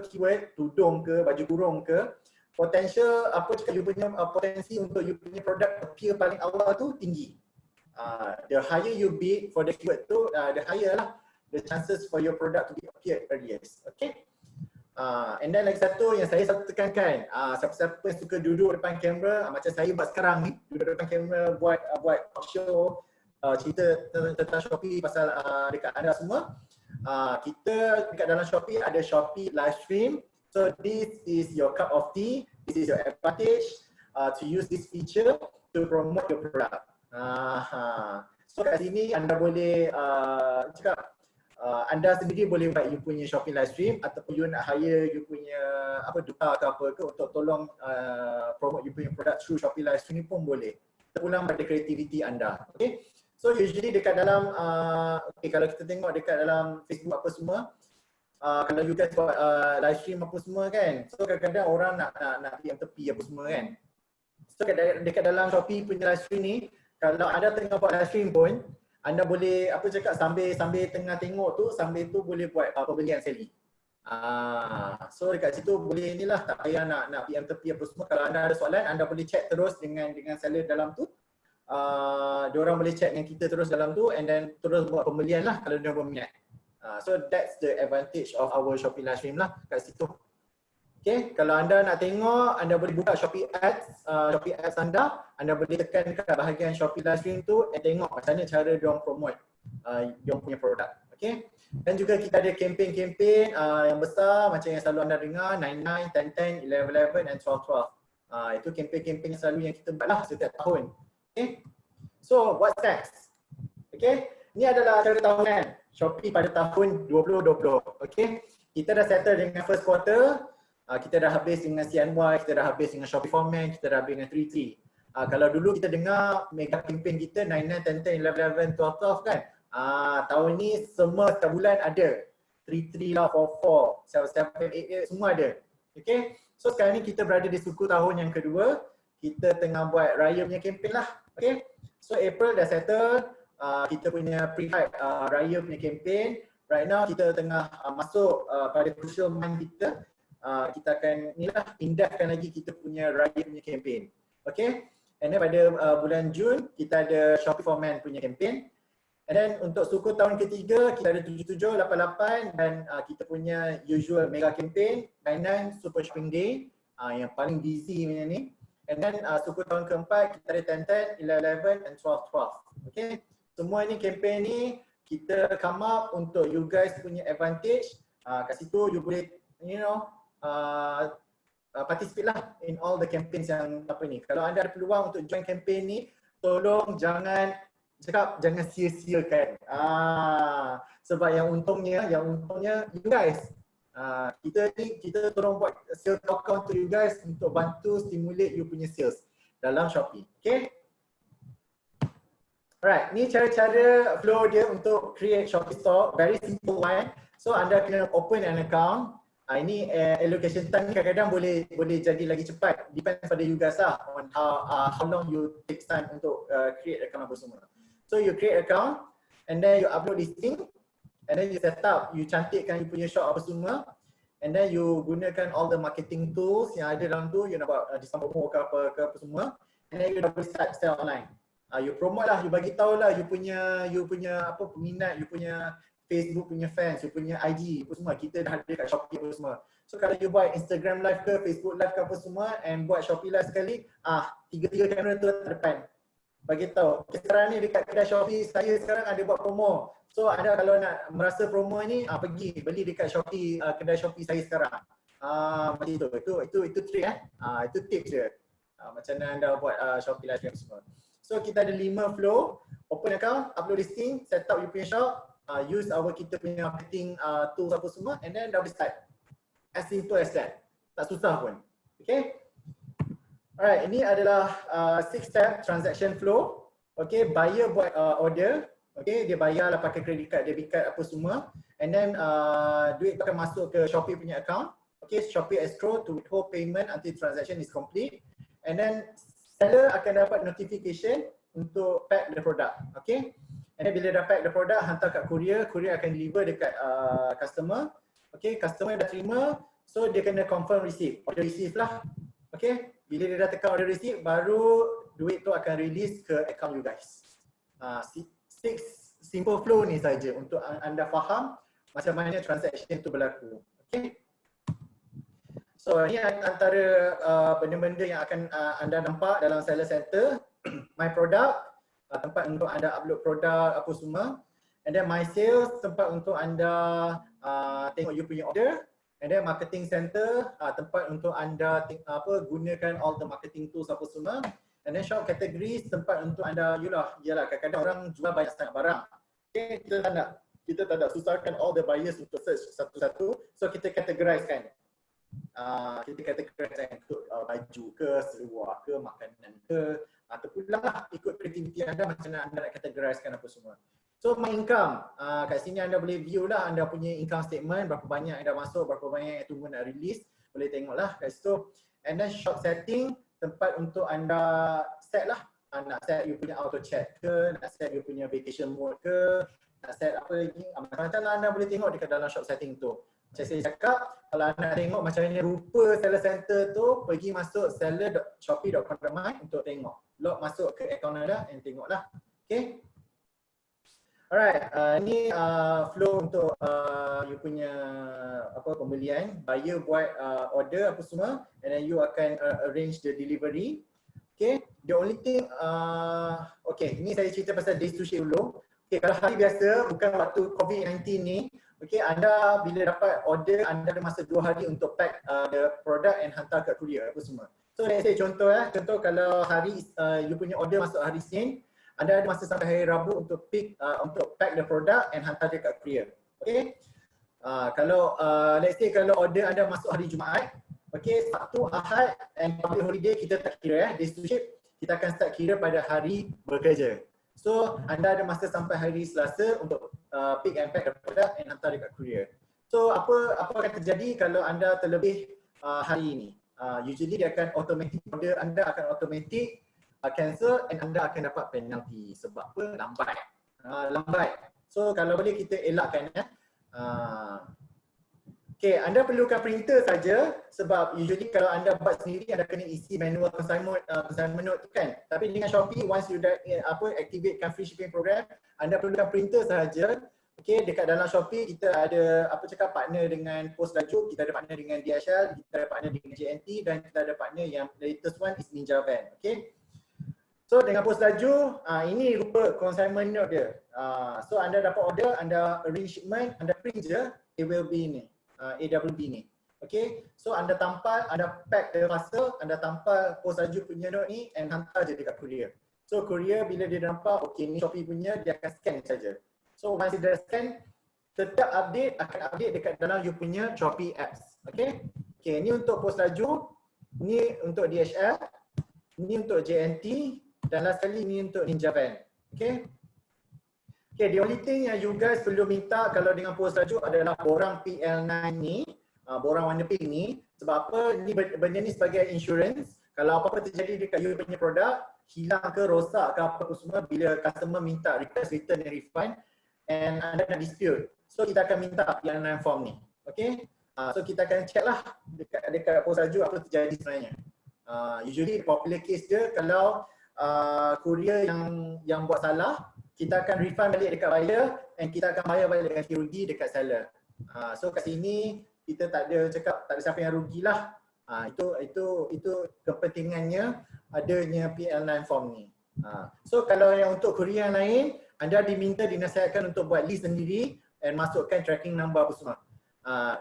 keyword tudung ke baju kurung ke, potential you punya potensi untuk you punya produk appear paling awal tu tinggi. The higher you bid for the keyword tu, the higher lah the chances for your product to be appeared earliest. Okay. And then lagi satu yang saya selalu tekankan, siapa-siapa yang suka duduk depan kamera, macam saya buat sekarang ni, duduk depan kamera buat talk show, cerita tentang Shopee pasal dekat anda semua. Kita dekat dalam Shopee ada Shopee live stream. So this is your cup of tea, this is your advantage to use this feature to promote your product. So kat sini anda boleh anda sendiri boleh buat you punya Shopee live stream, ataupun you nak hire you punya duta ke apa ke untuk tolong promote you punya produk through Shopee live stream ni pun boleh. Terpulang pada kreativiti anda. Okay. So usually dekat dalam kalau kita tengok dekat dalam Facebook apa semua, kalau you guys buat live stream apa semua kan, so kadang-kadang orang nak yang tepi apa semua kan. So dekat dalam Shopee punya live stream ni, kalau anda tengah buat live stream pun, anda boleh sambil tengah tengok tu, sambil tu boleh buat pembelian selling. So dekat situ boleh inilah, tak payah nak yang tepi apa semua. Kalau anda ada soalan, anda boleh chat terus dengan seller dalam tu. Diorang boleh chat dengan kita terus dalam tu, and then terus buat pembelian lah kalau dia berminat. So that's the advantage of our Shopee live stream lah kat situ. Okay, kalau anda nak tengok, anda boleh buka Shopee Ads, anda boleh tekan kat bahagian Shopee live stream tu and tengok macam mana cara diorang promote diorang punya produk. Okay, dan juga kita ada campaign yang besar macam yang selalu anda dengar, 99, 10, 10, 11, 11 and 12, 12. Itu campaign yang selalu yang kita buat lah setiap tahun. Okay, so what's next? Okay, ini adalah acara tahunan Shopee pada tahun 2020. Okay, kita dah settle dengan first quarter, kita dah habis dengan CNY, kita dah habis dengan Shopee Foreman, kita dah habis dengan 33. Kalau dulu kita dengar mega campaign kita 99, 10, 10, 11, 11, 12, 12 kan, tahun ni semua setiap bulan ada 33 lah, 44, 7, 8, 8, semua ada. Okay, so sekarang ni kita berada di suku tahun yang kedua, kita tengah buat raya punya campaign lah. Okay, so April dah settle, kita punya pre-hype raya punya campaign. Right now kita tengah masuk pada crucial month kita. Kita akan indahkan lagi kita punya raya punya campaign. Okay, and then pada bulan Jun kita ada Shopee Foreman punya campaign. And then untuk suku tahun ketiga kita ada 77, 88 dan kita punya usual mega campaign 99 Super Shopping Day yang paling busy punya ni. And then suku tahun keempat kita ada 10, 10, 11, 11 and 12, 12. Okay, semua ni campaign ni kita come up untuk you guys punya advantage. Kat situ you boleh participate lah in all the campaigns yang apa ni. Kalau anda ada peluang untuk join campaign ni, tolong jangan sia-siakan. Sebab yang untungnya you guys. Kita tolong buat sales account untuk you guys untuk bantu stimulate you punya sales dalam Shopee. Okay? Alright, ni cara-cara flow dia untuk create Shopee store. Very simple one. So anda kena open an account. Ini allocation time ni kadang-kadang boleh jadi lagi cepat. Depends pada you guys lah on how long you take time untuk create account apa semua. So you create account and then you upload listing and then you set up, you cantikkan you punya shop apa semua and then you gunakan all the marketing tools yang ada dalam tu, you nak buat discount promo ke apa semua and then you dah boleh start sell online. You promote lah, you bagi tahu lah you punya apa peminat, you punya Facebook punya fans, you punya IG apa semua, kita dah ada kat Shopee apa semua. So kalau you buat Instagram live ke, Facebook live ke apa semua and buat Shopee live sekali, tiga kamera tu tak depan. Bagi tahu, sekarang ni dekat kedai Shopee saya sekarang ada buat promo. So anda kalau nak merasa promo ni, pergi beli dekat Shopee, kedai Shopee saya sekarang. Macam itu trick itu tips dia. Macam mana anda buat Shopee live stream semua. So kita ada 5 flow, open account, upload listing, set up you punya shop, use kita punya marketing tools apa semua and then dah boleh start. As simple as that. Tak susah pun. Okay? Alright, ini adalah 6-step transaction flow. Okay, buyer buat order. Okay, dia bayar lah pakai credit card, debit card apa semua. And then duit akan masuk ke Shopee punya account. Okay, Shopee escrow to withhold payment until transaction is complete. And then seller akan dapat notification untuk pack the product. Okay, and then bila dah pack the product, hantar kat courier akan deliver dekat customer. Okay, customer dah terima, so dia kena confirm receipt, order receive lah. Okay, bila dia dah tekan order receipt, baru duit tu akan release ke account you guys. 6 simple flow ni saja untuk anda faham macam mana transaction tu berlaku. Okay. So ini antara benda-benda yang akan anda nampak dalam seller center. My product, tempat untuk anda upload produk apa semua. And then my sales, tempat untuk anda tengok you punya order. And then marketing center, tempat untuk anda gunakan all the marketing tools apa semua. And then shop categories, tempat untuk anda, yalah kadang-kadang orang jual banyak sangat barang. Okay, kita tak nak susahkan all the buyers untuk search satu-satu. So kita categorizekan. Kita categorizekan untuk baju ke, seluar ke, makanan ke, ataupun lah ikut kreativiti anda macam mana anda nak categorizekan apa semua. So my income, kat sini anda boleh view lah anda punya income statement, berapa banyak yang dah masuk, berapa banyak yang tunggu nak release, boleh tengok lah kat situ. And then shop setting, tempat untuk anda set lah, nak set you punya auto chat ke, nak set you punya vacation mode ke, nak set apa lagi, macam-macam lah anda boleh tengok dekat dalam shop setting tu. Macam saya cakap, kalau anda tengok macam mana rupa seller center tu, pergi masuk seller.shopee.com.my untuk tengok. Log masuk ke account anda dan tengoklah. Okay. Alright, ni flow untuk you punya pembelian. Buyer buat order apa semua and then you akan arrange the delivery. Okay, the only thing, okay, ni saya cerita pasal days to ship dulu. Okay, kalau hari biasa, bukan waktu COVID-19 ni, okay, anda bila dapat order, anda ada masa 2 hari untuk pack the product and hantar kat courier apa semua. So, let's say contoh kalau hari you punya order masuk hari Isnin, anda ada masa sampai hari Rabu untuk pack the product and hantar dia kat courier. Okay, kalau let's say kalau order anda masuk hari Jumaat, okay, Sabtu, Ahad and public holiday kita tak kira days to ship, kita akan start kira pada hari bekerja. So, anda ada masa sampai hari Selasa untuk pick and pack the product and hantar dekat courier. So, apa akan terjadi kalau anda terlebih hari ini? Usually dia akan automatic, order anda akan automatic cancel and anda akan dapat penalty. Sebab apa? Lambat. So, kalau boleh kita elakkan ya. Okay, anda perlukan printer saja sebab usually kalau anda buat sendiri anda kena isi manual consignment note tu kan. Tapi dengan Shopee once you dah activatekan free shipping program, anda perlukan printer sahaja. Okay, dekat dalam Shopee kita ada partner dengan Post Laju, kita ada partner dengan DHL, kita ada partner dengan JNT dan kita ada partner yang latest one is Ninja Van. Okay. So dengan post laju, ini rupa consignment note dia. So anda dapat order, anda arrange shipment, anda print je, it will be ni, AWB ni. Okay, so anda tampal, anda pack dia parcel, anda tampal post laju punya note ni and hantar je dekat courier. So courier bila dia nampak, okay ni Shopee punya, dia akan scan saja. So once dia scan, setiap update akan update dekat dalam you punya Shopee apps. Okay, okay ni untuk post laju, ni untuk DHL, ni untuk JNT, dan last kali ni untuk Ninja Van. Okay. Okay, the only thing yang you guys perlu minta kalau dengan post laju adalah borang PL9 ni, borang warna pink ni. Sebab apa? Ni benda ni sebagai insurance. Kalau apa-apa terjadi dekat you punya produk, hilang ke rosak ke apa semua, bila customer minta request return and refund and anda nak dispute, so kita akan minta PL9 form ni. Okay. So kita akan check lah dekat post laju apa terjadi sebenarnya. Usually popular case dia kalau courier yang buat salah, kita akan refund balik dekat buyer and kita akan bayar balik ganti rugi dekat seller. So kat sini kita tak ada cakap tak ada siapa yang rugilah. Itu kepentingannya adanya PL9 form ni. So kalau yang untuk courier yang lain, anda dinasihatkan untuk buat list sendiri and masukkan tracking number apa semua.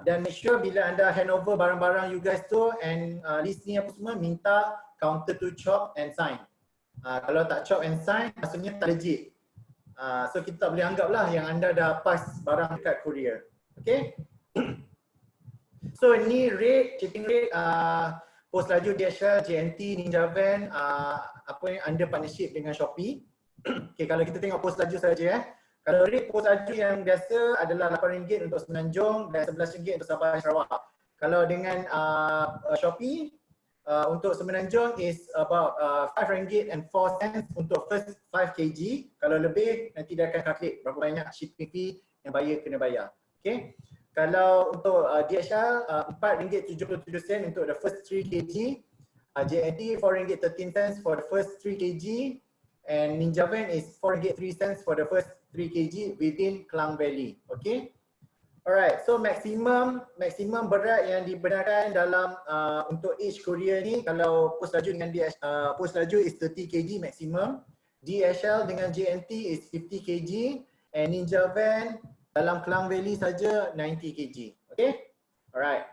Dan make sure bila anda hand over barang-barang you guys tu and list ni apa semua, minta counter to chop and sign. Kalau tak chop and sign, maksudnya tak legit. So kita tak boleh anggap lah yang anda dah pass barang dekat courier. Okay. So ni rate, shipping rate, post laju DHL, JNT, Ninja Van, apa yang under partnership dengan Shopee. Okay, kalau kita tengok post laju saja Kalau rate post laju yang biasa adalah RM8 untuk Semenanjung dan RM11 untuk Sabah Sarawak. Kalau dengan Shopee, untuk Semenanjung is about RM5.04 untuk first 5 kg. Kalau lebih nanti dia akan calculate berapa banyak shipping fee yang buyer kena bayar. Okay. Kalau untuk DHL RM4.77 untuk the first 3 kg. JNT RM4.13 for the first 3 kg. And Ninja Van is RM4.03 for the first 3 kg within Klang Valley. Okay. Alright, so maksimum berat yang dibenarkan dalam untuk each courier ni, kalau post laju dengan post laju is 30 kg maximum, DHL dengan JNT is 50 kg, and Ninja Van dalam Klang Valley saja 90 kg. Okay? Alright.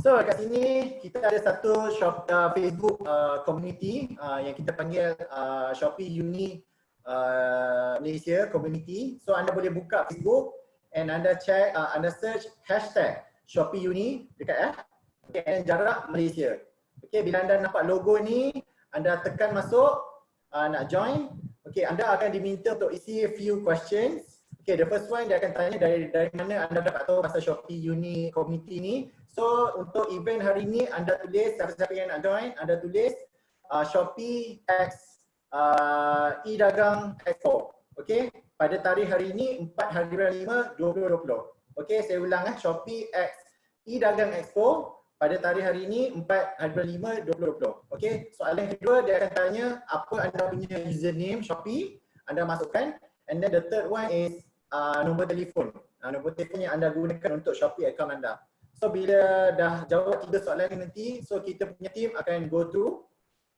So kat sini kita ada satu Facebook community yang kita panggil Shopee Uni Malaysia Community. So anda boleh buka Facebook and anda check, anda search hashtag Shopee Uni dekat okay, and jarak Malaysia. Okay, bila anda nampak logo ni, anda tekan masuk, nak join. Okay, anda akan diminta untuk isi a few questions. Okay, the first one dia akan tanya dari mana anda dapat tahu pasal Shopee Uni Community ni. So untuk event hari ni, anda tulis siapa-siapa yang nak join, anda tulis Shopee X e-dagang Expo. Okay. Pada tarikh hari ini 4 hari 5 2020. Okey, saya ulang Shopee X e-dagang Expo pada tarikh hari ini 4 hari 5 2020. Okey, soalan kedua dia akan tanya apa anda punya username Shopee, anda masukkan, and then the third one is nombor telefon. Nombor telefon yang anda gunakan untuk Shopee account anda. So bila dah jawab 3 soalan ni nanti, so kita punya team akan go through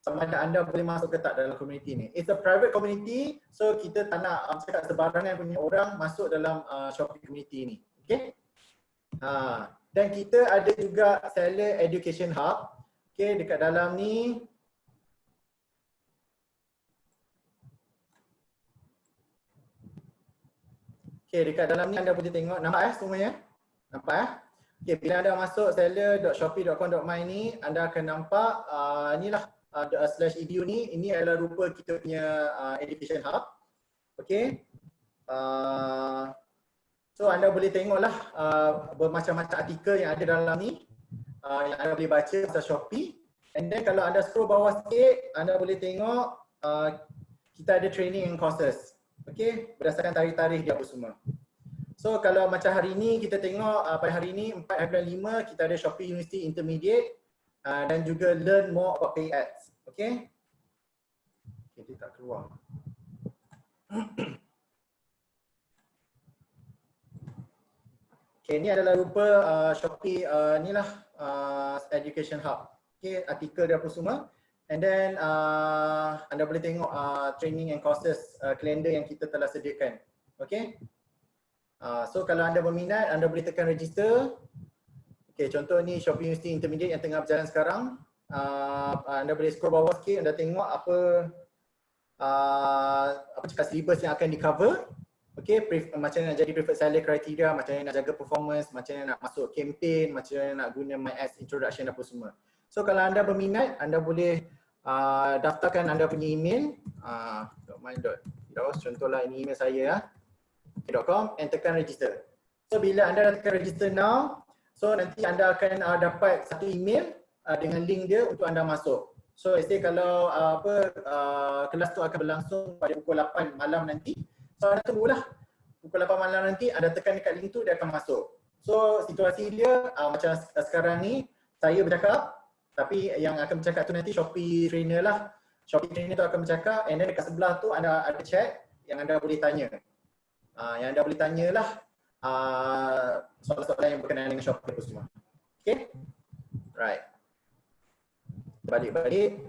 sama ada anda boleh masuk ke tak dalam community ni. It's a private community, so kita tak nak cakap sebarangan punya orang masuk dalam Shopee community ni. Okay. Dan kita ada juga Seller Education Hub. Okay, dekat dalam ni okay, dekat dalam ni anda boleh tengok, nampak semuanya? Nampak Okay, bila anda masuk seller.shopee.com.my ni, anda akan nampak inilah /edu ni, ini adalah rupa kita punya education hub. Okay. So anda boleh tengoklah bermacam-macam artikel yang ada dalam ni, yang anda boleh baca pasal Shopee. And then kalau anda scroll bawah sikit, anda boleh tengok kita ada training and courses. Okay, berdasarkan tarikh-tarikh dia apa semua. So kalau macam hari ni kita tengok pada hari ni 4 hari 5 kita ada Shopee University Intermediate dan juga learn more about pay ads. Okay. Okay, dia tak keluar. Okay, ni adalah rupa Shopee ni lah education hub. Okay, artikel dia apa semua. And then anda boleh tengok training and courses kalender yang kita telah sediakan. Okay. So kalau anda berminat, anda boleh tekan register. Okay, contoh ni Shopee University Intermediate yang tengah berjalan sekarang. Anda boleh scroll bawah sikit, anda tengok apa cakap syllabus yang akan di cover. Okay, macam mana nak jadi preferred seller criteria, macam mana nak jaga performance, macam mana nak masuk campaign, macam mana nak guna My Ads introduction apa semua. So kalau anda berminat, anda boleh daftarkan anda punya email .my.firdaus, contohlah ini email saya .com and tekan register. So bila anda dah tekan register now, so nanti anda akan dapat satu email dengan link dia untuk anda masuk. So let's say kalau kelas tu akan berlangsung pada pukul 8 malam nanti, so anda tunggulah pukul 8 malam nanti, anda tekan dekat link tu, dia akan masuk. So situasi dia macam sekarang ni saya bercakap, tapi yang akan bercakap tu nanti Shopee trainer lah. Shopee trainer tu akan bercakap, and then dekat sebelah tu anda ada chat yang anda boleh tanya. Yang anda boleh tanyalah soalan-soalan yang berkenaan dengan Shopee apa semua. Okay? Right. Balik.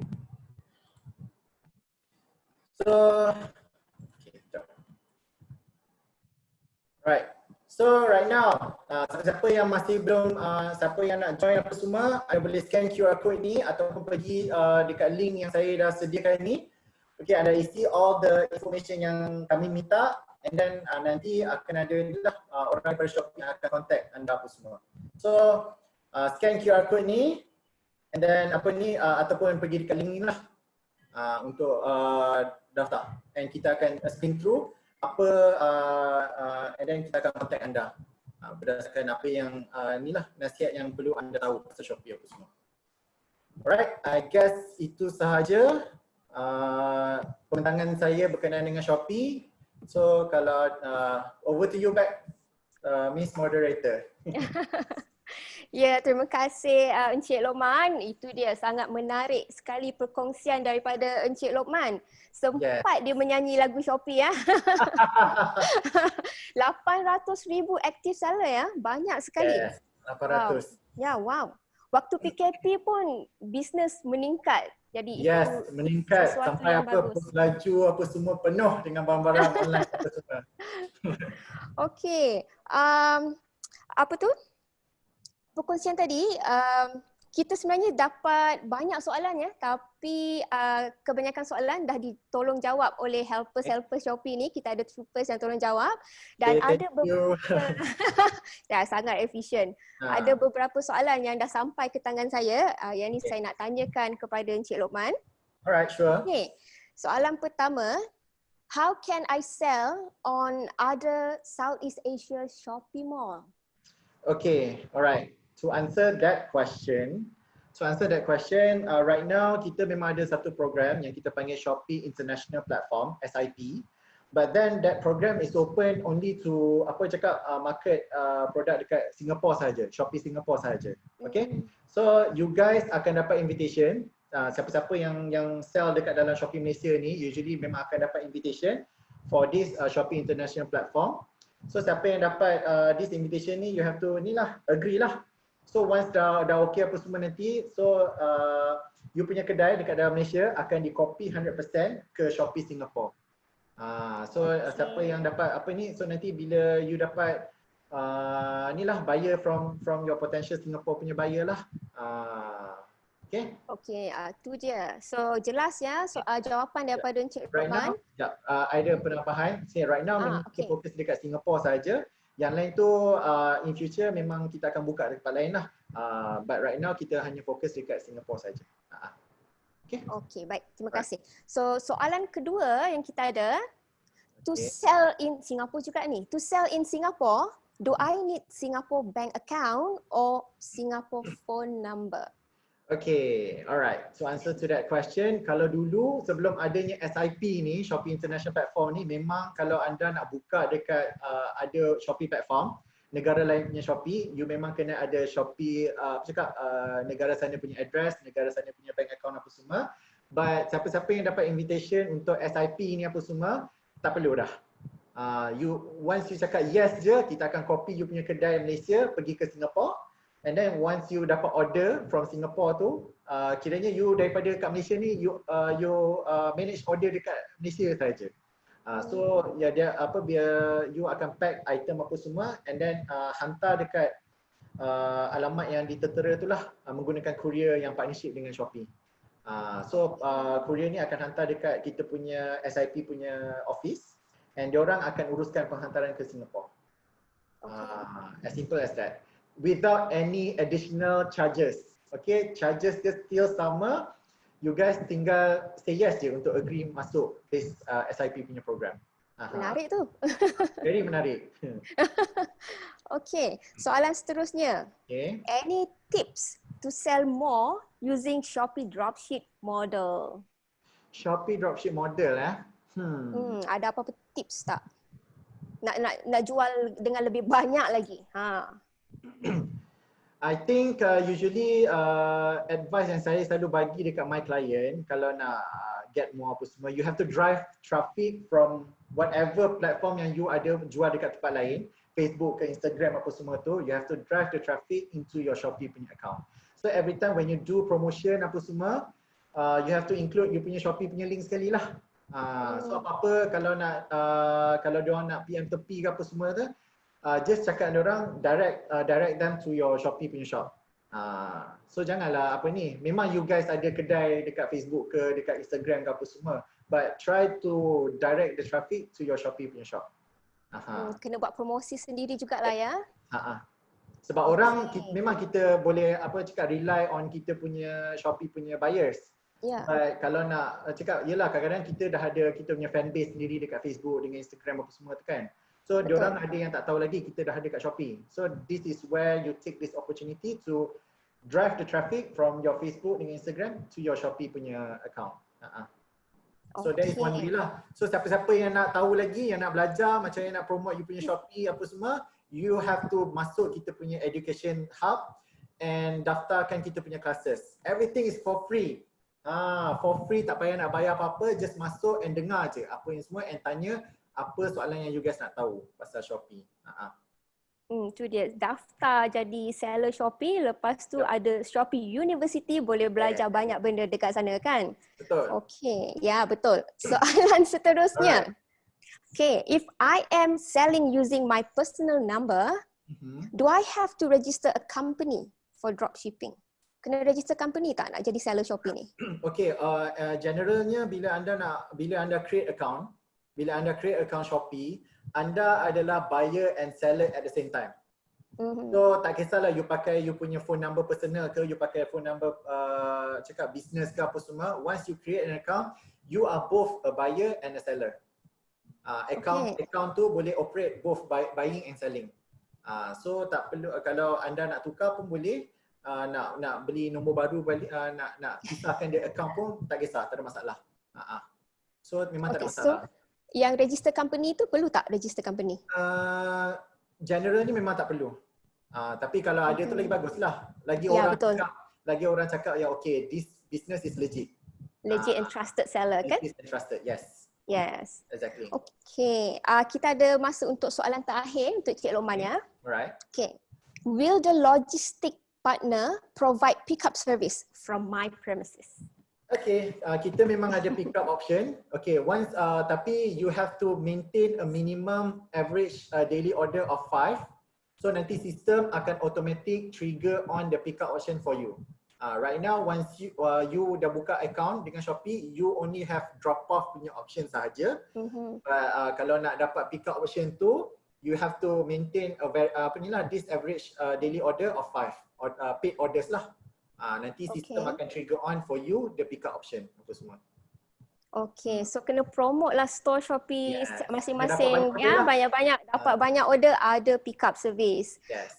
So, okay, jap. Right. So right now, siapa yang masih belum, siapa yang nak join apa semua, anda boleh scan QR code ni ataupun pergi dekat link yang saya dah sediakan ni. Okay, anda isi all the information yang kami minta, and then nanti akan ada orang daripada Shopee yang akan contact anda apa semua. So scan QR code ni, and then ataupun pergi dekat link ni lah untuk daftar, and kita akan screen through and then kita akan contact anda berdasarkan apa yang inilah nasihat yang perlu anda tahu pasal Shopee apa semua. Alright, I guess itu sahaja pembentangan saya berkenaan dengan Shopee. So kalau over to you back, Miss Moderator. Ya, terima kasih Encik Lokman. Itu dia, sangat menarik sekali perkongsian daripada Encik Lokman. Sempat dia menyanyi lagu Shopee ya. 800,000 active seller ya, banyak sekali. Yes, 800. Wow. Ya, wow. Waktu PKP pun bisnes meningkat. Jadi yes, itu meningkat sampai laju apa semua penuh dengan barang-barang online apa semua. Okey. Apa tu? Perkongsian tadi, kita sebenarnya dapat banyak soalan ya, tapi kebanyakan soalan dah ditolong jawab oleh helpers Shopee ni. Kita ada troopers yang tolong jawab, dan ada beberapa ya, sangat efisien. Ada beberapa soalan yang dah sampai ke tangan saya, yang ni saya nak tanyakan kepada Encik Lokman. Alright, sure. Okay. Soalan pertama, how can I sell on other Southeast Asia Shopee Mall? Okay, alright. To answer that question, right now kita memang ada satu program yang kita panggil Shopee International Platform (SIP). But then that program is open only to market produk dekat Singapore saja, Shopee Singapore saja. Okay, so you guys akan dapat invitation. Siapa-siapa yang sell dekat dalam Shopee Malaysia ni usually memang akan dapat invitation for this Shopee International Platform. So siapa yang dapat this invitation ni, you have to agree lah. So once dah okay apa semua nanti, so you punya kedai dekat dalam Malaysia akan di-copy 100% ke Shopee Singapore. Siapa yang dapat so nanti bila you dapat buyer from your potential Singapore punya buyer lah. Okay. Okay, tu dia. So jelas ya jawapan daripada Encik Lokman. Ada penambahan. Right now kita fokus dekat Singapore saja. Yang lain tu in future memang kita akan buka tempat lain lah. But right now kita hanya fokus dekat Singapore saja. Okay, baik. Terima kasih. So soalan kedua yang kita ada, to sell in Singapore juga ni. To sell in Singapore, do I need Singapore bank account or Singapore phone number? Okay, alright. So answer to that question, kalau dulu sebelum adanya SIP ni, Shopee International Platform ni, memang kalau anda nak buka dekat ada Shopee platform, negara lain punya Shopee, you memang kena ada Shopee, negara sana punya address, negara sana punya bank account apa semua. But siapa-siapa yang dapat invitation untuk SIP ni apa semua, tak perlu dah. Once you cakap yes je, kita akan copy you punya kedai Malaysia pergi ke Singapore. And then once you dapat order from Singapore tu, kiranya you daripada kat Malaysia ni, you manage order dekat Malaysia saja. So ya dia biar you akan pack item apa semua and then hantar dekat alamat yang ditertera itulah menggunakan courier yang partnership dengan Shopee. So courier ni akan hantar dekat kita punya SIP punya office and diorang akan uruskan penghantaran ke Singapore. As simple as that. Without any additional charges. Okay, charges dia still sama. You guys tinggal say yes je untuk agree masuk this SIP punya program. Menarik tu. Very menarik. Okay, soalan seterusnya. Okay. Any tips to sell more using Shopee Dropship model? Shopee Dropship model Ada apa-apa tips tak? Nak jual dengan lebih banyak lagi. I think usually advice yang saya selalu bagi dekat my client kalau nak get more apa semua, you have to drive traffic from whatever platform yang you ada jual dekat tempat lain, Facebook ke Instagram apa semua tu, you have to drive the traffic into your Shopee punya account. So every time when you do promotion apa semua, you have to include you punya Shopee punya link sekali lah. So apa-apa kalau nak kalau diorang nak PM tepi ke apa semua tu, just cakap diorang direct them to your Shopee punya shop. So janganlah memang you guys ada kedai dekat Facebook ke dekat Instagram ke apa semua, but try to direct the traffic to your Shopee punya shop. Kena buat promosi sendiri jugalah ya. Sebab orang memang kita boleh rely on kita punya Shopee punya buyers. But kalau nak cakap, yelah kadang-kadang kita dah ada kita punya fan base sendiri dekat Facebook dengan Instagram apa semua tu kan. So diorang ada yang tak tahu lagi kita dah ada kat Shopee. So this is where you take this opportunity to drive the traffic from your Facebook dengan Instagram to your Shopee punya account. So that is one way lah. So siapa-siapa yang nak tahu lagi, yang nak belajar macam yang nak promote you punya Shopee apa semua, you have to masuk kita punya education hub and daftarkan kita punya classes. Everything is for free. For free, tak payah nak bayar apa-apa, just masuk and dengar je apa yang semua and tanya apa soalan yang you guys nak tahu pasal Shopee. Tu dia, daftar jadi seller Shopee, lepas tu ada Shopee University, boleh belajar banyak benda dekat sana kan? Betul. Okay, ya betul. Soalan seterusnya. Okay, if I am selling using my personal number, do I have to register a company for dropshipping? Kena register company tak nak jadi seller Shopee ni? Okay, generalnya bila anda create account Shopee, anda adalah buyer and seller at the same time. So tak kisahlah you pakai you punya phone number personal ke, you pakai phone number business ke apa semua, once you create an account, you are both a buyer and a seller. Account tu boleh operate both buying and selling. So tak perlu, kalau anda nak tukar pun boleh, nak beli nombor baru balik, nak pisahkan dia account pun tak kisah, tak ada masalah. So memang tak ada masalah. So yang register company tu perlu tak register company? Generally memang tak perlu. Tapi kalau ada tu lagi baguslah. Lagi orang cakap ya okay, this business is legit. Legit and trusted seller kan? Legit and trusted, yes. Yes. Exactly. Okay, kita ada masa untuk soalan terakhir untuk Cik Lokman ya. Alright. Okay. Will the logistic partner provide pickup service from my premises? Okay, kita memang ada pick up option. Okay, once tapi you have to maintain a minimum average daily order of 5. So nanti sistem akan automatic trigger on the pick up option for you. Right now once you dah buka account dengan Shopee, you only have drop off punya option sahaja. Kalau nak dapat pick up option tu, you have to maintain this average daily order of 5 paid orders lah. Nanti sistem akan trigger on for you the pick up option apa semua. Okay, so kena promote lah store Shopee masing-masing ya, banyak-banyak dapat banyak order, ada pick up service. Yes.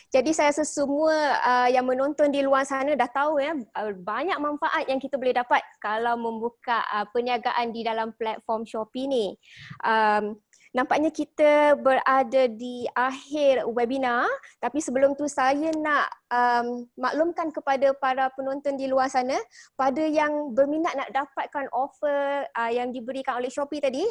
Jadi saya rasa semua yang menonton di luar sana dah tahu ya, banyak manfaat yang kita boleh dapat kalau membuka perniagaan di dalam platform Shopee ni. Nampaknya kita berada di akhir webinar, tapi sebelum tu saya nak maklumkan kepada para penonton di luar sana, pada yang berminat nak dapatkan offer yang diberikan oleh Shopee tadi,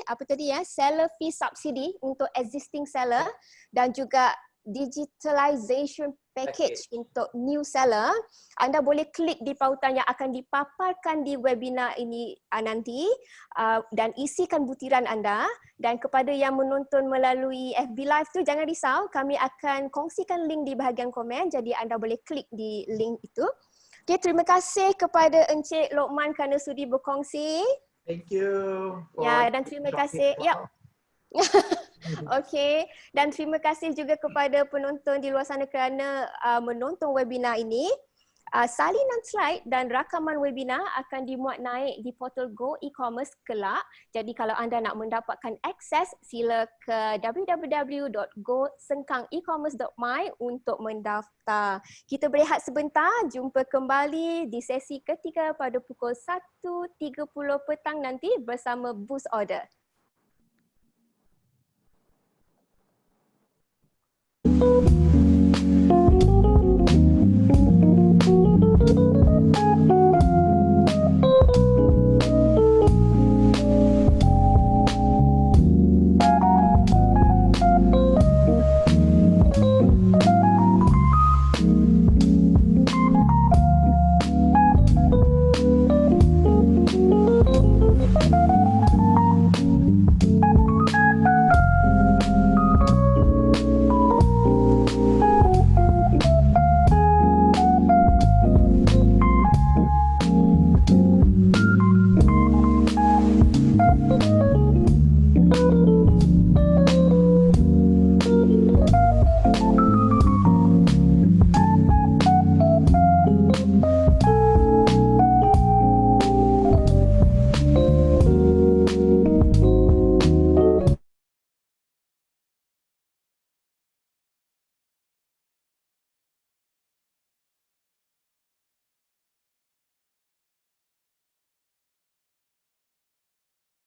seller fee subsidy untuk existing seller dan juga digitalization package untuk new seller, anda boleh klik di pautan yang akan dipaparkan di webinar ini nanti dan isikan butiran anda. Dan kepada yang menonton melalui FB Live tu, jangan risau, kami akan kongsikan link di bahagian komen, jadi anda boleh klik di link itu. Okay, terima kasih kepada Encik Lokman kerana sudi berkongsi. Thank you. Ya, dan terima kasih. Ya. Okey, dan terima kasih juga kepada penonton di luar sana kerana menonton webinar ini. Salinan slide dan rakaman webinar akan dimuat naik di portal Go E-commerce kelak. Jadi kalau anda nak mendapatkan akses, sila ke www.go-ecommerce.my untuk mendaftar. Kita berehat sebentar, jumpa kembali di sesi ketiga pada pukul 1.30 petang nanti bersama Boost Order.